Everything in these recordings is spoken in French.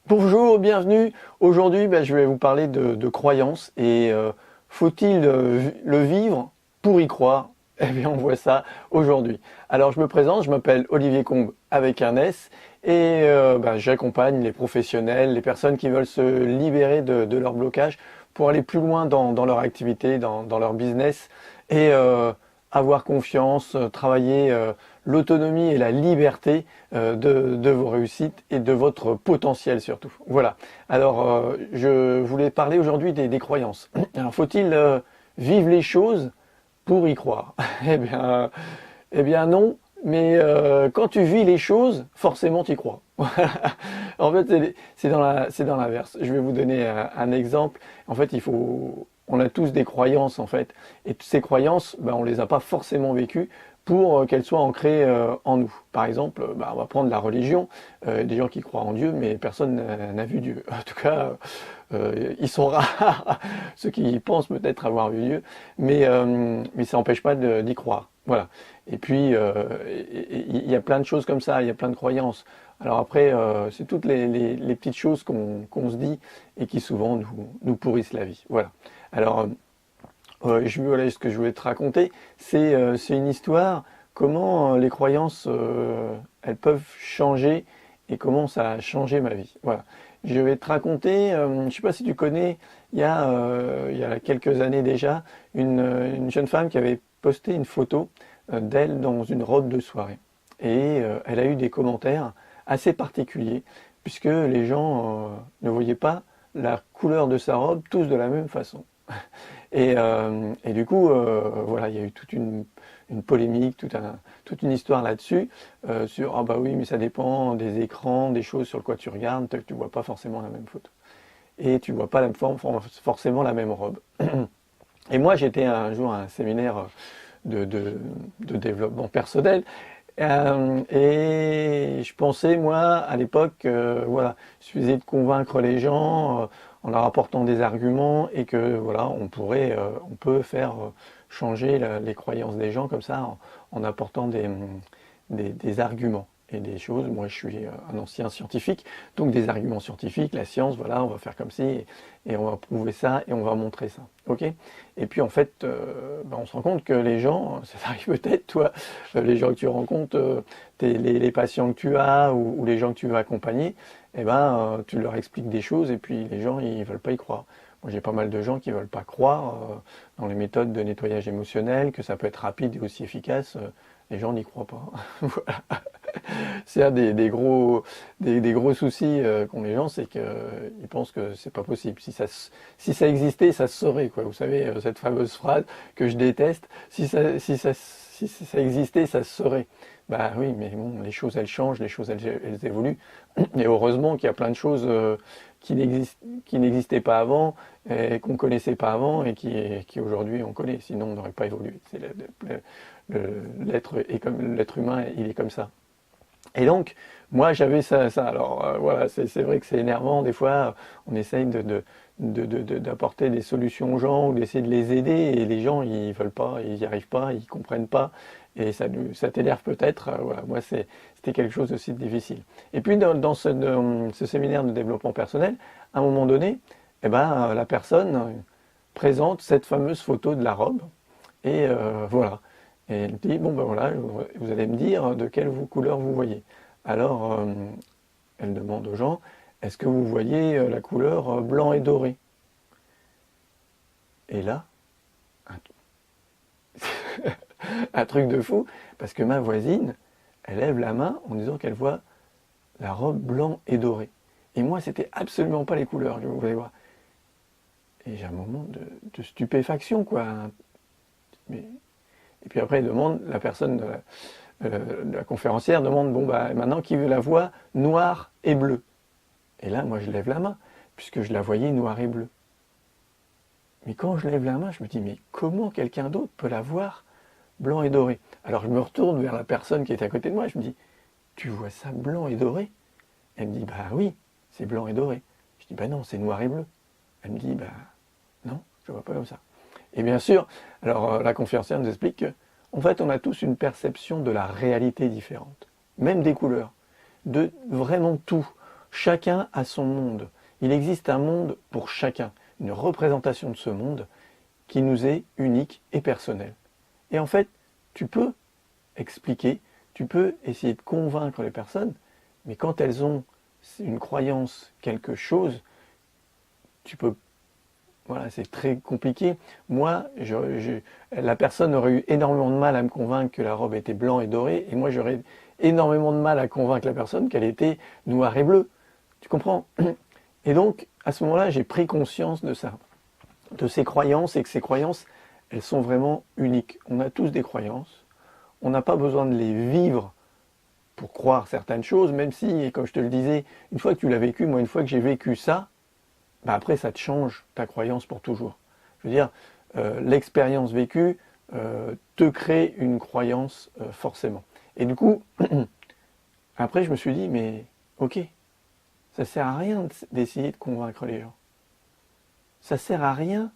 Bonjour, bienvenue. Aujourd'hui, je vais vous parler de croyances et faut-il le vivre pour y croire? Eh bien, on voit ça aujourd'hui. Alors, je me présente, je m'appelle Olivier Combe avec un S et j'accompagne les professionnels, les personnes qui veulent se libérer de leur blocage pour aller plus loin dans leur activité, dans leur business et avoir confiance, travailler l'autonomie et la liberté de vos réussites et de votre potentiel surtout. Voilà. Alors, je voulais parler aujourd'hui des croyances. Alors, faut-il vivre les choses pour y croire? Eh bien non, mais quand tu vis les choses, forcément tu y crois. En fait, c'est dans l'inverse. Je vais vous donner un exemple. En fait, on a tous des croyances en fait, et ces croyances, on les a pas forcément vécues pour qu'elles soient ancrées en nous. Par exemple, on va prendre la religion, des gens qui croient en Dieu, mais personne n'a vu Dieu. En tout cas, ils sont rares, ceux qui pensent peut-être avoir vu Dieu, mais ça n'empêche pas d'y croire. Voilà. Et puis, il y a plein de choses comme ça, il y a plein de croyances. Alors après, c'est toutes les petites choses qu'on se dit et qui souvent nous pourrissent la vie. Voilà. Alors, voilà, ce que je voulais te raconter, c'est une histoire, comment les croyances, elles peuvent changer et comment ça a changé ma vie. Voilà. Je vais te raconter, je ne sais pas si tu connais, il y a quelques années déjà, une jeune femme qui avait posté une photo d'elle dans une robe de soirée. Et elle a eu des commentaires assez particuliers, puisque les gens ne voyaient pas la couleur de sa robe tous de la même façon. Et du coup, voilà, il y a eu toute une polémique, toute une histoire là-dessus, sur ah bah oui, mais ça dépend des écrans, des choses sur quoi tu regardes, tu vois pas forcément la même photo. Et tu vois pas forcément la même robe. Et moi, j'étais un jour à un séminaire de développement personnel. Et je pensais, moi, à l'époque, voilà, il suffisait de convaincre les gens en leur apportant des arguments et que, voilà, on peut faire changer les croyances des gens comme ça en apportant des arguments et des choses. Moi, je suis un ancien scientifique, donc des arguments scientifiques, la science, voilà, on va faire comme ci et on va prouver ça et on va montrer ça. Ok? Et puis en fait, on se rend compte que les gens, ça arrive peut-être, toi, les gens que tu rencontres, les patients que tu as ou les gens que tu veux accompagner, tu leur expliques des choses et puis les gens, ils veulent pas y croire. Moi, j'ai pas mal de gens qui veulent pas croire dans les méthodes de nettoyage émotionnel, que ça peut être rapide et aussi efficace. Les gens n'y croient pas. Voilà. C'est un des gros soucis qu'ont les gens, c'est qu'ils pensent que c'est pas possible. Si ça existait, ça se saurait, quoi. Vous savez, cette fameuse phrase que je déteste, si ça existait, ça se saurait. Bah oui, mais bon, les choses elles changent, les choses elles évoluent. Et heureusement qu'il y a plein de choses qui n'existaient pas avant, et qu'on connaissait pas avant et qui aujourd'hui on connaît. Sinon on n'aurait pas évolué. L'être humain, il est comme ça. Et donc, moi, j'avais ça. Alors, voilà, c'est vrai que c'est énervant. Des fois, on essaye d'apporter des solutions aux gens ou d'essayer de les aider et les gens, ils veulent pas, ils n'y arrivent pas, ils comprennent pas. Et ça t'énerve peut-être. Voilà, moi, c'était quelque chose aussi de difficile. Et puis, dans ce séminaire de développement personnel, à un moment donné, la personne présente cette fameuse photo de la robe. Et voilà. Et elle dit, bon ben voilà, vous allez me dire de quelle couleur vous voyez. Alors, elle demande aux gens, est-ce que vous voyez la couleur blanc et doré? Et là, un, un truc de fou, parce que ma voisine, elle lève la main en disant qu'elle voit la robe blanc et doré. Et moi, c'était absolument pas les couleurs que je voulais voir. Et j'ai un moment de stupéfaction, quoi. Mais et puis après, la personne de la conférencière demande, bon, maintenant qui veut la voix noire et bleue? Et là, moi, je lève la main, puisque je la voyais noire et bleue. Mais quand je lève la main, je me dis, mais comment quelqu'un d'autre peut la voir blanc et doré? Alors je me retourne vers la personne qui est à côté de moi, je me dis, tu vois ça blanc et doré? Elle me dit, bah oui, c'est blanc et doré. Je dis, bah non, c'est noir et bleu. Elle me dit, bah non, je vois pas comme ça. Et bien sûr, alors la conférencière nous explique que, en fait, on a tous une perception de la réalité différente, même des couleurs, de vraiment tout. Chacun a son monde. Il existe un monde pour chacun, une représentation de ce monde qui nous est unique et personnel. Et en fait, tu peux expliquer, tu peux essayer de convaincre les personnes, mais quand elles ont une croyance, quelque chose, tu peux... Voilà, c'est très compliqué. Moi, la personne aurait eu énormément de mal à me convaincre que la robe était blanc et dorée, et moi j'aurais énormément de mal à convaincre la personne qu'elle était noire et bleue. Tu comprends? Et donc, à ce moment-là, j'ai pris conscience de ça, de ces croyances, et que ces croyances, elles sont vraiment uniques. On a tous des croyances, on n'a pas besoin de les vivre pour croire certaines choses, même si, comme je te le disais, une fois que tu l'as vécu, moi une fois que j'ai vécu ça, bah après ça te change ta croyance pour toujours. Je veux dire, l'expérience vécue te crée une croyance forcément. Et du coup, après je me suis dit, mais ok, ça sert à rien d'essayer de convaincre les gens. Ça sert à rien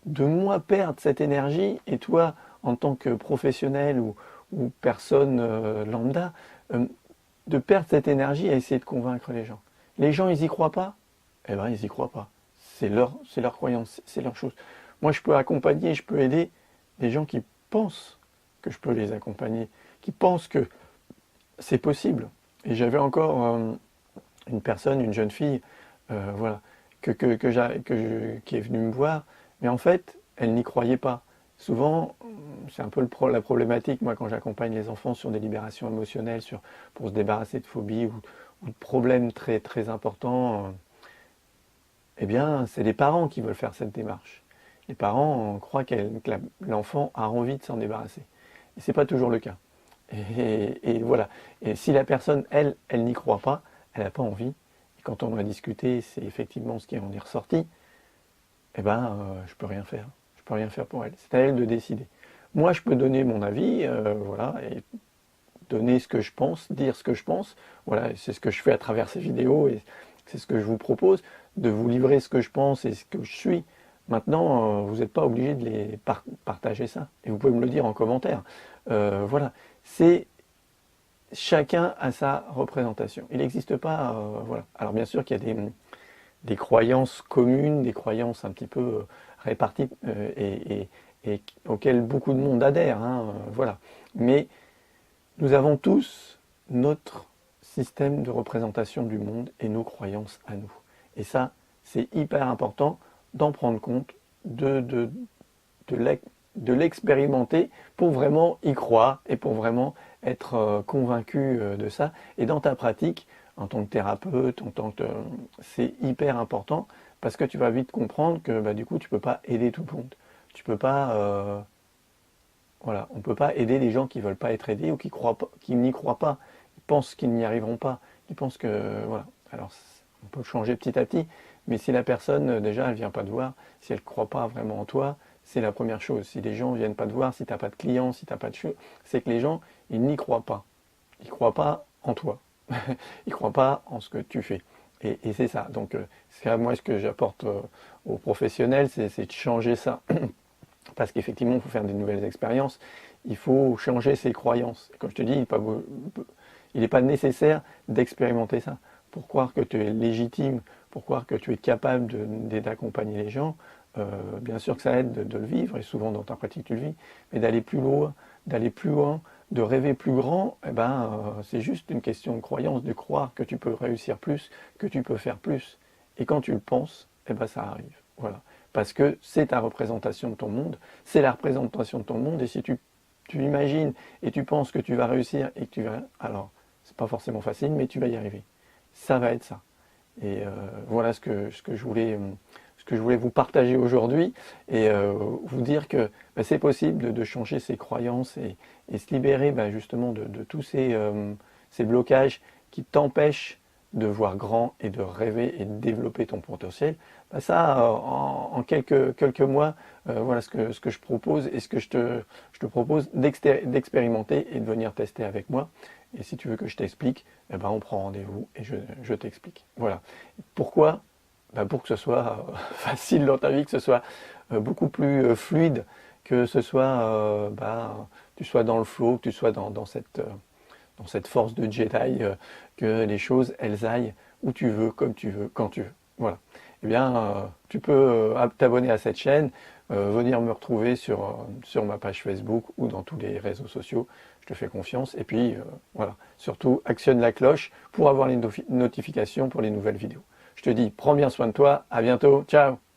de moi perdre cette énergie et toi, en tant que professionnel ou personne lambda, de perdre cette énergie à essayer de convaincre les gens. Les gens, ils y croient pas? Eh ben, ils y croient pas. C'est leur croyance, c'est leur chose. Moi, je peux accompagner, je peux aider des gens qui pensent que je peux les accompagner, qui pensent que c'est possible. Et j'avais encore une personne, une jeune fille, voilà, qui est venue me voir, mais en fait, elle n'y croyait pas. Souvent, c'est un peu la problématique, moi, quand j'accompagne les enfants sur des libérations émotionnelles, pour se débarrasser de phobies ou de problèmes très, très importants, eh bien, c'est les parents qui veulent faire cette démarche. Les parents croient que l'enfant a envie de s'en débarrasser. Et ce n'est pas toujours le cas. Et voilà. Et si la personne, elle n'y croit pas, elle n'a pas envie, et quand on a discuté, c'est effectivement ce qui en est ressorti, eh ben, je peux rien faire. Je peux rien faire pour elle. C'est à elle de décider. Moi, je peux donner mon avis, voilà, et donner ce que je pense, dire ce que je pense. Voilà, c'est ce que je fais à travers ces vidéos, et c'est ce que je vous propose, de vous livrer ce que je pense et ce que je suis. Maintenant, vous n'êtes pas obligé de les partager ça. Et vous pouvez me le dire en commentaire. Voilà, c'est chacun a sa représentation. Il n'existe pas, voilà. Alors bien sûr qu'il y a des croyances communes, des croyances un petit peu réparties et auxquelles beaucoup de monde adhère, hein, voilà. Mais nous avons tous notre système de représentation du monde et nos croyances à nous. Et ça, c'est hyper important d'en prendre compte, de l'expérimenter pour vraiment y croire et pour vraiment être convaincu de ça. Et dans ta pratique, en tant que thérapeute, c'est hyper important parce que tu vas vite comprendre que bah, du coup, tu ne peux pas aider tout le monde. Tu peux pas... voilà, on ne peut pas aider les gens qui ne veulent pas être aidés ou qui n'y croient pas. Ils pensent qu'ils n'y arriveront pas. Ils pensent que... Voilà. Alors, on peut le changer petit à petit, mais si la personne, déjà, elle ne vient pas te voir, si elle ne croit pas vraiment en toi, c'est la première chose. Si les gens ne viennent pas te voir, si tu n'as pas de clients, si tu n'as pas de choses, c'est que les gens, ils n'y croient pas. Ils ne croient pas en toi. Ils ne croient pas en ce que tu fais. Et c'est ça. Donc, c'est moi ce que j'apporte aux professionnels, c'est de changer ça. Parce qu'effectivement, il faut faire des nouvelles expériences, il faut changer ses croyances. Et comme je te dis, il n'est pas nécessaire d'expérimenter ça. Pour croire que tu es légitime, pour croire que tu es capable d'accompagner les gens, bien sûr que ça aide de le vivre, et souvent dans ta pratique tu le vis, mais d'aller plus loin, de rêver plus grand, eh ben, c'est juste une question de croyance, de croire que tu peux réussir plus, que tu peux faire plus. Et quand tu le penses, eh ben, ça arrive. Voilà. Parce que c'est ta représentation de ton monde, c'est la représentation de ton monde, et si tu imagines et tu penses que tu vas réussir et que tu vas... Alors, c'est pas forcément facile, mais tu vas y arriver. Ça va être ça. Et voilà ce que je voulais vous partager aujourd'hui, et vous dire que bah, c'est possible de changer ses croyances et se libérer bah, justement de tous ces blocages qui t'empêchent de voir grand et de rêver et de développer ton potentiel. Bah ça, en quelques mois, voilà ce que je propose et ce que je te propose d'expérimenter et de venir tester avec moi. Et si tu veux que je t'explique, eh ben on prend rendez-vous et je t'explique. Voilà. Pourquoi? Ben pour que ce soit facile dans ta vie, que ce soit beaucoup plus fluide, que ce soit tu sois dans le flow, que tu sois dans dans cette force de Jedi, que les choses, elles aillent où tu veux, comme tu veux, quand tu veux. Voilà. Eh bien, tu peux t'abonner à cette chaîne, venir me retrouver sur ma page Facebook ou dans tous les réseaux sociaux. Je te fais confiance. Et puis, voilà. Surtout, actionne la cloche pour avoir les notifications pour les nouvelles vidéos. Je te dis, prends bien soin de toi. À bientôt. Ciao!